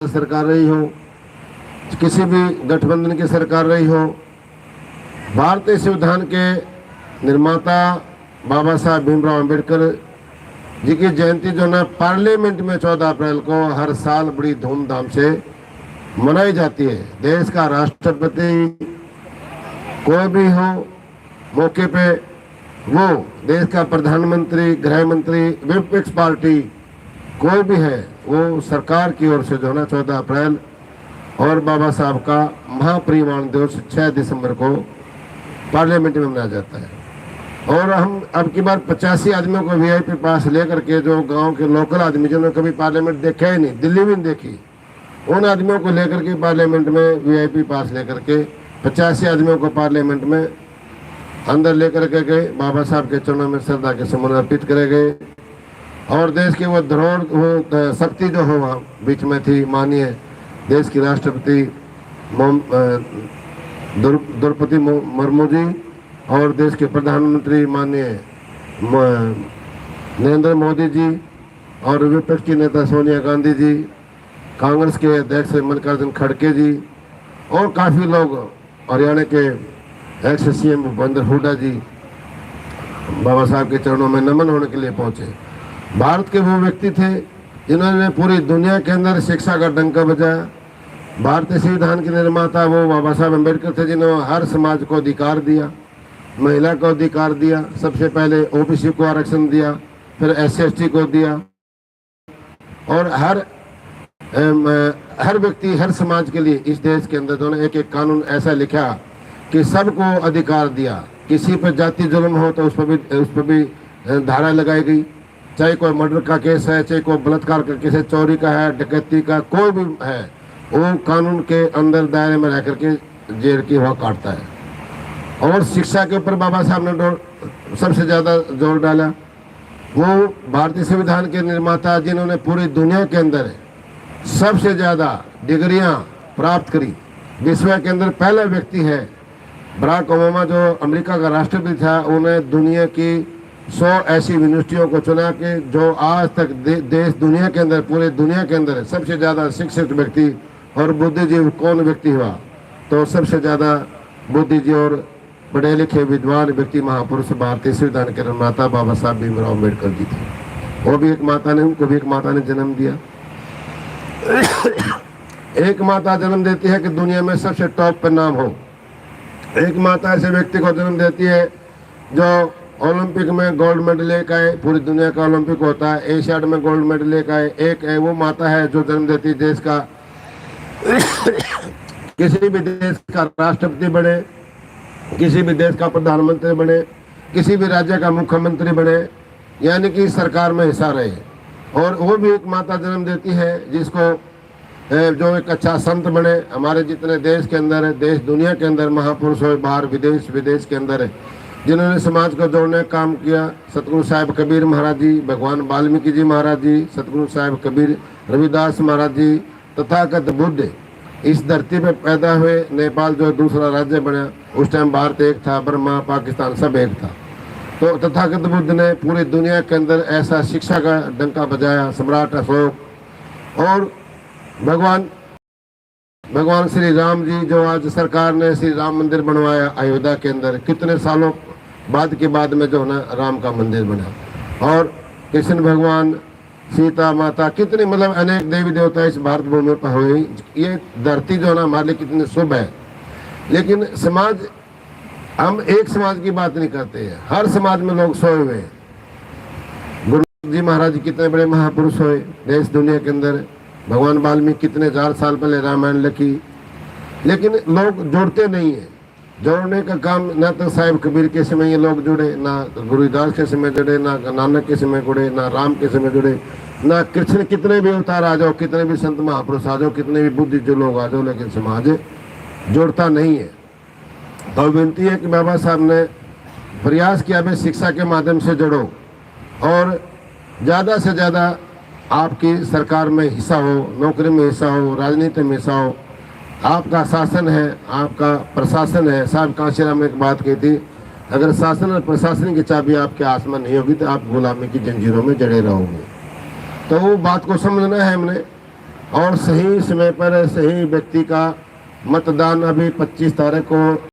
सरकार रही हो, किसी भी गठबंधन की सरकार रही हो, भारतीय संविधान के निर्माता बाबा साहब भीमराव अंबेडकर जी की जयंती जो ना पार्लियामेंट में 14 अप्रैल को हर साल बड़ी धूमधाम से मनाई जाती है। देश का राष्ट्रपति कोई भी हो, मौके पे वो देश का प्रधानमंत्री, गृह मंत्री, विपक्ष पार्टी कोई भी है, वो सरकार की ओर से जो है ना 14 अप्रैल और बाबा साहब का महापरिनिर्वाण दिवस 6 दिसंबर को पार्लियामेंट में मनाया जाता है। और हम अब की बार 85 आदमियों को वीआईपी पास लेकर के, जो गांव के लोकल आदमी जिन्होंने कभी पार्लियामेंट देखा ही नहीं, दिल्ली भी नहीं देखी, उन आदमियों को लेकर के पार्लियामेंट में वीआईपी पास लेकर के 85 आदमियों को पार्लियामेंट में अंदर लेकर के गए। बाबा साहब के चरणों में श्रद्धा के सुमन अर्पित करे गए और देश की वो धरोहर, वो शक्ति जो हो वहाँ बीच में थी, माननीय देश की राष्ट्रपति द्रौपदी मुर्मू जी और देश के प्रधानमंत्री माननीय नरेंद्र मोदी जी और विपक्ष की नेता सोनिया गांधी जी, कांग्रेस के अध्यक्ष मल्लिकार्जुन खड़गे जी और काफ़ी लोग, हरियाणा के एक्स सीएम भूपेंद्र हुड्डा जी बाबा साहब के चरणों में नमन होने के लिए पहुंचे। भारत के वो व्यक्ति थे जिन्होंने पूरी दुनिया के अंदर शिक्षा का डंका बजाया। भारतीय संविधान के निर्माता वो बाबा साहब अम्बेडकर थे जिन्होंने हर समाज को अधिकार दिया, महिला को अधिकार दिया, सबसे पहले ओबीसी को आरक्षण दिया, फिर SC/ST को दिया और हर व्यक्ति, हर समाज के लिए इस देश के अंदर जो एक एक कानून ऐसा लिखा कि सबको अधिकार दिया। किसी पर जाति जुल्म हो तो उस पर भी धारा लगाई गई, चाहे कोई मर्डर का केस है, चाहे कोई बलात्कार का केस है, चोरी का है, डकैती का कोई भी है, वो कानून के अंदर दायरे में रह करके जेल की हवा काटता है। और शिक्षा के ऊपर बाबा साहब ने सबसे ज़्यादा जोर डाला। वो भारतीय संविधान के निर्माता जिन्होंने पूरी दुनिया के अंदर सबसे ज़्यादा डिग्रियां प्राप्त करी, विश्व के अंदर पहला व्यक्ति है बराक ओबामा जो अमेरिका का राष्ट्रपति था, उन्हें दुनिया की 100 ऐसी यूनिवर्सिटियों को चुना के जो आज तक देश दुनिया के अंदर, पूरे दुनिया के अंदर सबसे ज़्यादा शिक्षित व्यक्ति और बुद्धिजीवी कौन व्यक्ति हुआ, तो सबसे ज़्यादा बुद्धिजीवी और पढ़े लिखे विद्वान व्यक्ति महापुरुष भारतीय संविधान के निर्माता बाबा साहब भीमराव अम्बेडकर जी थे। वो भी एक माता ने, उनको भी एक माता ने जन्म दिया। एक माता जन्म देती है कि दुनिया में सबसे टॉप पर नाम हो। एक माता ऐसे व्यक्ति को जन्म देती है जो ओलंपिक में गोल्ड मेडल लेकर आए, पूरी दुनिया का ओलंपिक होता है, एशियाड में गोल्ड मेडल लेकर आए। एक है वो माता है जो जन्म देती है देश का किसी भी देश का राष्ट्रपति बने, किसी भी देश का प्रधानमंत्री बने, किसी भी राज्य का मुख्यमंत्री बने, यानी कि सरकार में हिस्सा रहे। और वो भी एक माता जन्म देती है जिसको जो एक अच्छा संत बने। हमारे जितने देश के अंदर है, देश दुनिया के अंदर महापुरुष हो, बाहर विदेश के अंदर है, जिन्होंने समाज को जोड़ने का काम किया, सतगुरु साहिब कबीर महाराज जी, भगवान वाल्मीकि जी महाराज जी, सतगुरु साहिब कबीर रविदास महाराज जी, तथागत बुद्ध इस धरती पे पैदा हुए। नेपाल जो दूसरा राज्य बना, उस टाइम भारत एक था, बर्मा, पाकिस्तान सब एक था। तो तथागत बुद्ध ने पूरी दुनिया के अंदर ऐसा शिक्षा का डंका बजाया। सम्राट अशोक और भगवान श्री राम जी, जो आज सरकार ने श्री राम मंदिर बनवाया अयोध्या के अंदर, कितने सालों बाद में जो है ना राम का मंदिर बना। और कृष्ण भगवान, सीता माता, कितने मतलब अनेक देवी देवता इस भारत भूमि पर हुई। ये धरती जो है ना हमारे लिए कितनी शुभ है। लेकिन समाज, हम एक समाज की बात नहीं करते हैं, हर समाज में लोग सोए हुए हैं। गुरु जी महाराज कितने बड़े महापुरुष हुए देश दुनिया के अंदर। भगवान वाल्मीकि कितने 1000 साल पहले रामायण लिखी, लेकिन लोग जोड़ते नहीं है। जोड़ने का काम ना तो साहिब कबीर के समय ये लोग जुड़े, ना गुरुदास के समय जुड़े, ना नानक के समय जुड़े, ना राम के समय जुड़े, ना कृष्ण। कितने भी अवतार आ जाओ, कितने भी संत महापुरुष आ जाओ, कितने भी बुद्धि जो लोग आ जाओ, लेकिन समाज जोड़ता नहीं है। तो विनती है कि बाबा साहब ने प्रयास किया भाई शिक्षा के माध्यम से जुड़ो और ज़्यादा से ज़्यादा आपकी सरकार में हिस्सा हो, नौकरी में हिस्सा हो, राजनीति में हिस्सा हो। आपका शासन है, आपका प्रशासन है। साहब कांशीराम ने एक बात कही थी, अगर शासन और प्रशासन की चाबी आपके हाथ में नहीं होगी तो आप गुलामी की जंजीरों में जड़े रहोगे। तो वो बात को समझना है हमने और सही समय पर सही व्यक्ति का मतदान अभी 25 तारीख को